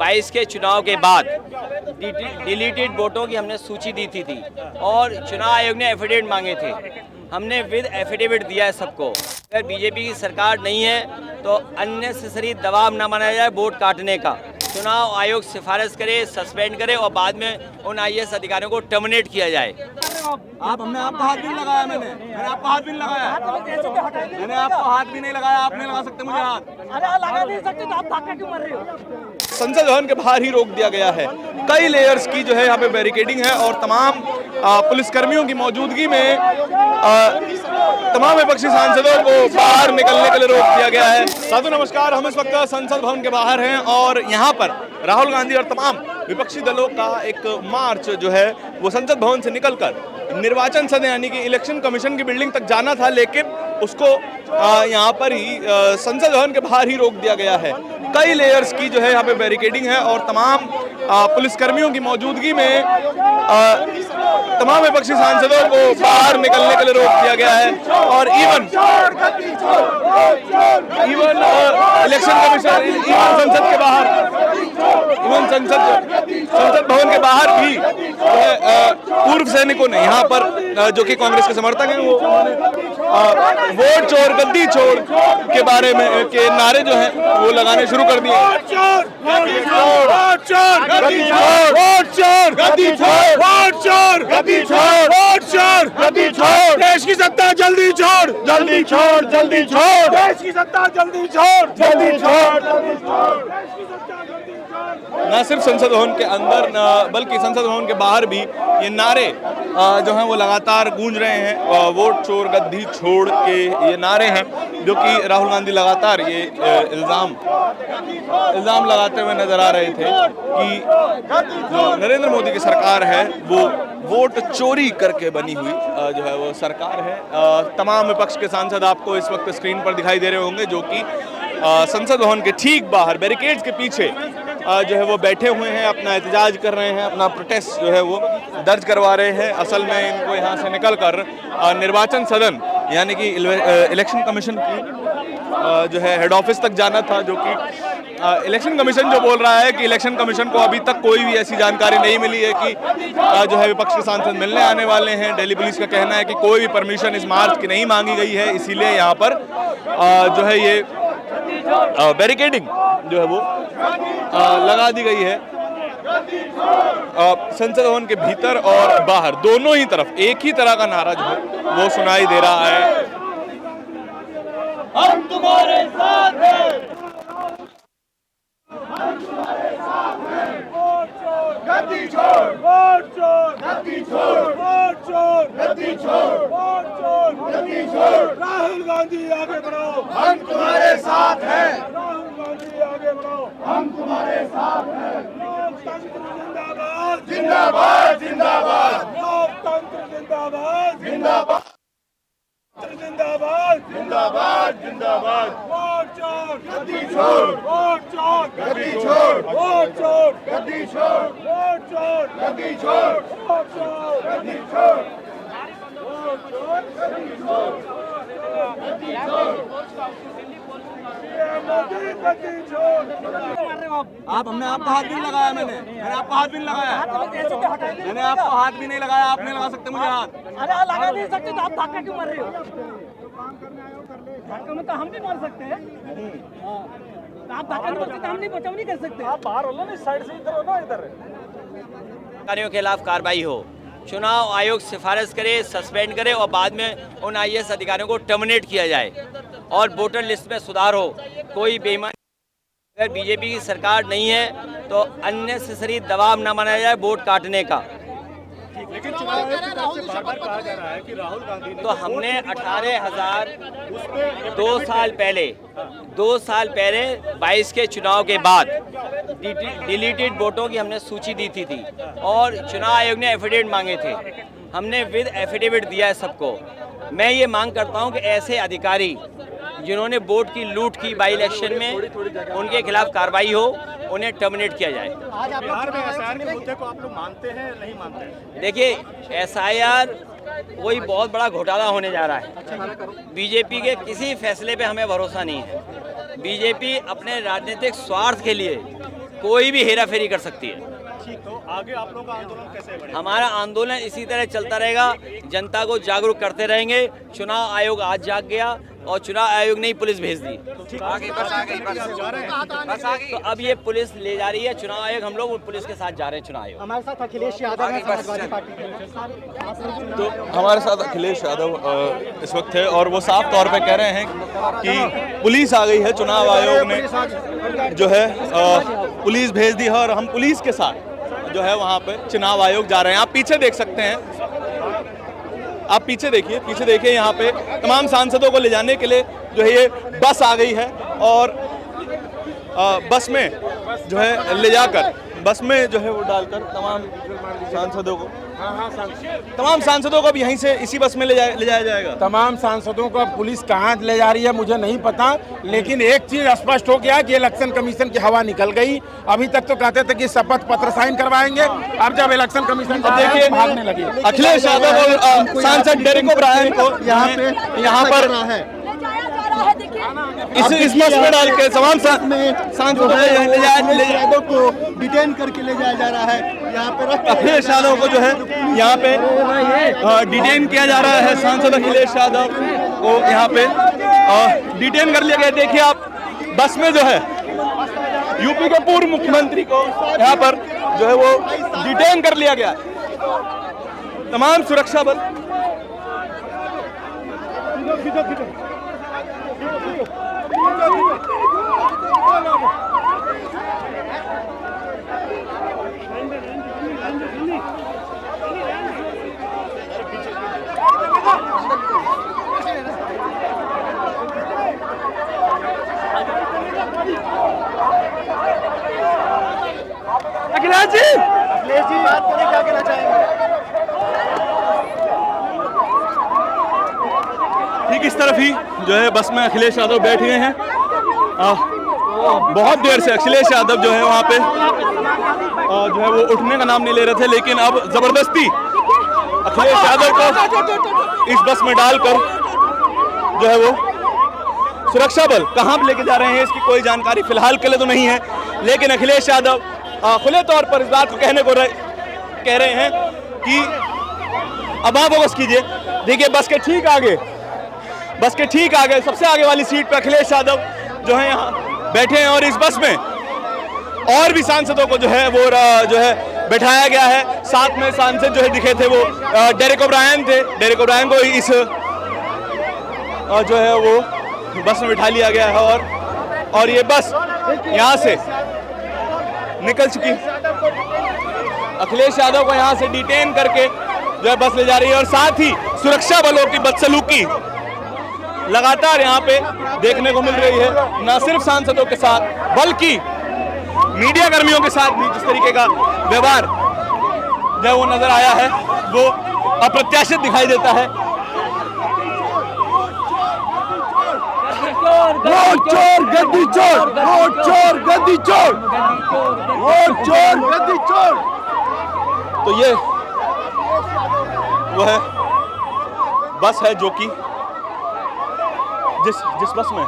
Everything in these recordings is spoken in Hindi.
22 के चुनाव के बाद डिलीटेड वोटों की हमने सूची दी थी और चुनाव आयोग ने एफिडेविट मांगे थे। हमने विद एफिडेविट दिया है सबको। अगर बीजेपी की सरकार नहीं है तो अननेसेसरी दबाव न बनाया जाए वोट काटने का। चुनाव आयोग सिफारिश करे, सस्पेंड करे और बाद में उन IAS अधिकारियों को टर्मिनेट किया जाए। हमने आपका हाथ भी नहीं लगाया। मैंने आपका हाथ भी नहीं लगाया। मैंने आपको हाथ भी नहीं लगाया। आप नहीं लगा सकते मुझे हाथ। अरे लगा नहीं सकते तो आप धक्का क्यों मार रहे हो? संसद भवन के बाहर ही रोक दिया गया है। कई लेयर्स की जो है यहाँ पे बैरिकेडिंग है और तमाम पुलिसकर्मियों की मौजूदगी में तमाम विपक्षी सांसदों को बाहर निकलने के लिए रोक दिया गया है। साधु नमस्कार, हम इस वक्त संसद भवन के बाहर हैं और यहाँ पर राहुल गांधी और तमाम विपक्षी दलों का एक मार्च जो है वो संसद भवन से निकलकर निर्वाचन सदन यानी कि इलेक्शन कमीशन की बिल्डिंग तक जाना था, लेकिन उसको यहाँ पर ही संसद भवन के बाहर ही रोक दिया गया है। कई लेयर्स की जो है यहाँ पे बैरिकेडिंग है और तमाम पुलिसकर्मियों की मौजूदगी में तमाम विपक्षी सांसदों को बाहर निकलने के लिए रोक दिया गया है और इवन इलेक्शन कमीशन, इवन संसद के बाहर, इवन संसद भवन के बाहर भी पूर्व सैनिकों ने यहाँ पर जो कि कांग्रेस के समर्थक हैं वो वोट चोर गद्दी चोर के बारे में के नारे जो हैं वो लगाने शुरू कर दिए। देश की सत्ता जल्दी छोड़, जल्दी छोड़, जल्दी छोड़, देश की सत्ता जल्दी छोड़, जल्दी छोड़। न सिर्फ संसद भवन के अंदर बल्कि संसद भवन के बाहर भी ये नारे जो हैं वो लगातार गूंज रहे हैं। वोट चोर गद्दी छोड़ के ये नारे हैं जो कि राहुल गांधी लगातार ये इल्ज़ाम लगाते हुए नजर आ रहे थे कि जो नरेंद्र मोदी की सरकार है वो वोट चोरी करके बनी हुई जो है वो सरकार है। तमाम विपक्ष के सांसद आपको इस वक्त स्क्रीन पर दिखाई दे रहे होंगे जो कि संसद भवन के ठीक बाहर बैरिकेड्स के पीछे जो है वो बैठे हुए हैं, अपना एहतजाज कर रहे हैं, अपना प्रोटेस्ट जो है वो दर्ज करवा रहे हैं। असल में इनको यहाँ से निकलकर निर्वाचन सदन यानी कि इलेक्शन कमीशन की जो है हेड ऑफिस तक जाना था, जो कि इलेक्शन कमीशन जो बोल रहा है कि इलेक्शन कमीशन को अभी तक कोई भी ऐसी जानकारी नहीं मिली है कि जो है विपक्ष के सांसद मिलने आने वाले हैं। दिल्ली पुलिस का कहना है कि कोई भी परमिशन इस मार्च की नहीं मांगी गई है, इसीलिए यहाँ पर जो है ये बैरिकेडिंग जो है वो लगा दी गई है। संसद भवन के भीतर और बाहर दोनों ही तरफ एक ही तरह का नारा जो है वो सुनाई दे रहा है। हम तुम्हारे साथ हैं, हम तुम्हारे साथ हैं। वोट चोर गद्दी छोड़, वोट चोर गद्दी छोड़, वोट चोर गद्दी छोड़, वोट चोर गद्दी छोड़। राहुल गांधी आगे बढ़ो, हम तुम्हारे साथ हैं। राहुल गांधी आगे बढ़ो, हम तुम्हारे साथ हैं। लोकतंत्र जिंदाबाद, जिंदाबाद, जिंदाबाद। लोकतंत्र जिंदाबाद, जिंदाबाद, जिंदाबाद, जिंदाबाद, जिंदाबाद। वोट चोर गद्दी छोड़, वोट चोर गद्दी छोड़, वोट चोर गद्दी छोड़, वोट चोर गद्दी छोड़, वोट चोर गद्दी छोड़, वोट चोर गद्दी छोड़, गद्दी छोड़। मोदी गद्दी छोड़। आप हमने आपका हाथ भी नहीं लगाया। मैंने आपका हाथ भी नहीं लगाया। मैंने आपको हाथ भी नहीं लगाया। आप नहीं लगा सकते मुझे हाथ। अरे लगा नहीं सकते तो आप धक्का क्यों मार रहे हो? धक्का में तो हम भी मार सकते हैं। आप धक्का नहीं मार सकते, हम नहीं बचाव नहीं कर सकते। आप बाहर हो ना, इस साइड से इधर हो ना, इधर अधिकारियों के खिलाफ कार्रवाई हो, चुनाव आयोग सिफारिश करे, सस्पेंड करे और बाद में उन IAS अधिकारियों को टर्मिनेट किया जाए और वोटर लिस्ट में सुधार हो। कोई बेईमानी, अगर बीजेपी की सरकार नहीं है तो अननेसेसरी दबाव न बनाया जाए वोट काटने का। लेकिन चुनाव आयोग की तरफ से बार-बार कहा जा रहा है कि राहुल गांधी तो हमने 18,000 2 साल पहले 22 के चुनाव के बाद डिलीटेड वोटों की हमने सूची दी थी और चुनाव आयोग ने एफिडेविट मांगे थे। हमने विद एफिडेविट दिया है सबको। मैं ये मांग करता हूं कि ऐसे अधिकारी जिन्होंने वोट की लूट की बाई इलेक्शन में, उनके खिलाफ कार्रवाई हो, उन्हें टर्मिनेट किया जाए। बिहार में SIR के मुद्दे को आप लोग मानते हैं नहीं मानते हैं? देखिए, SIR कोई बहुत बड़ा घोटाला होने जा रहा है। बीजेपी के किसी फैसले पे हमें भरोसा नहीं है। बीजेपी अपने राजनीतिक स्वार्थ के लिए कोई भी हेरा फेरी कर सकती है। तो आगे आप लोगों का आंदोलन कैसे बढ़ेगा? हमारा आंदोलन इसी तरह चलता रहेगा, जनता को जागरूक करते रहेंगे। चुनाव आयोग आज जाग गया और चुनाव आयोग ने ही पुलिस भेज दी। तो अब ये पुलिस ले जा रही है चुनाव आयोग, हम लोग पुलिस के साथ जा रहे हैं चुनाव आयोग। हमारे साथ अखिलेश यादव है समाजवादी पार्टी के। तो हमारे साथ अखिलेश यादव इस वक्त है और वो साफ तौर पे कह रहे हैं कि पुलिस आ गई है, चुनाव आयोग ने जो है पुलिस भेज दी है और हम पुलिस के साथ जो है वहाँ पे चुनाव आयोग जा रहे हैं। आप पीछे देख सकते हैं, आप पीछे देखिए यहाँ पे तमाम सांसदों को ले जाने के लिए जो है ये बस आ गई है और बस में जो है ले जाकर बस में जो है वो डालकर तमाम सांसदों को भी यहीं से इसी बस में ले जाया जाएगा। तमाम सांसदों को पुलिस कहाँ ले जा रही है मुझे नहीं पता, लेकिन एक चीज स्पष्ट हो गया कि इलेक्शन कमीशन की हवा निकल गई। अभी तक तो कहते थे कि शपथ पत्र साइन करवाएंगे, अब जब इलेक्शन कमीशन देखिए भागने लगे। अखिलेश यादव और सांसद डेरेक ओब्रायन को यहाँ पर इस बस में डाल के तमाम सांसदों को डिटेन करके ले जाया जा रहा है। यहाँ पे अखिलेश यादव को जो है यहाँ पे डिटेन किया जा रहा है। सांसद अखिलेश यादव को यहाँ पे डिटेन कर लिया गया। देखिए आप बस में जो है यूपी के पूर्व मुख्यमंत्री को यहाँ पर जो है वो डिटेन कर लिया गया। तमाम सुरक्षा बल अखिलेश जी बात करें, क्या कहना चाहेंगे? ठीक इस तरफ ही जो है बस में अखिलेश यादव बैठ गए हैं। बहुत देर से अखिलेश यादव जो है वहाँ पे जो है वो उठने का नाम नहीं ले रहे थे, लेकिन अब जबरदस्ती अखिलेश यादव को इस बस में डालकर जो है वो सुरक्षा बल कहाँ लेके जा रहे हैं इसकी कोई जानकारी फिलहाल के लिए तो नहीं है, लेकिन अखिलेश यादव खुले तौर पर इस बात को कहने को कह रहे हैं कि अब आप फोकस कीजिए। देखिए बस के ठीक आगे सबसे आगे वाली सीट पर अखिलेश यादव जो है यहाँ बैठे हैं और इस बस में और भी सांसदों को जो है वो जो है बैठाया गया है। साथ में सांसद जो है दिखे थे वो डेरेक ओब्रायन थे। डेरेक ओब्रायन को इस जो है वो बस में बिठा लिया गया है और ये बस यहाँ से निकल चुकी। अखिलेश यादव को यहाँ से डिटेन करके जो है बस ले जा रही है और साथ ही सुरक्षा बलों की बदसलूकी लगातार यहाँ पे देखने को मिल रही है, न सिर्फ सांसदों के साथ बल्कि मीडिया कर्मियों के साथ भी जिस तरीके का व्यवहार जो वो नजर आया है वो अप्रत्याशित दिखाई देता है। वोट चोर गद्दी चोर, वोट चोर गद्दी चोर, वोट चोर गद्दी चोर। तो ये वो है बस है जो कि जिस बस में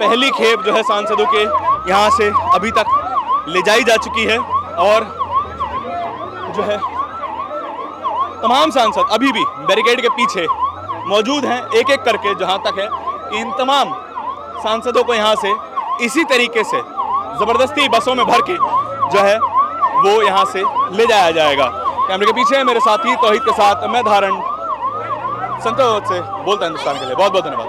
पहली खेप जो है सांसदों के यहाँ से अभी तक ले जाई जा चुकी है और जो है तमाम सांसद अभी भी बैरिकेड के पीछे मौजूद हैं एक एक करके। जहाँ तक है इन तमाम सांसदों को यहाँ से इसी तरीके से जबरदस्ती बसों में भर के जो है वो यहाँ से ले जाया जाएगा। कैमरे के पीछे मेरे साथी तौहीद के साथ मैं धारण संतोष से बोलता हिंदुस्तान के लिए बहुत बहुत धन्यवाद।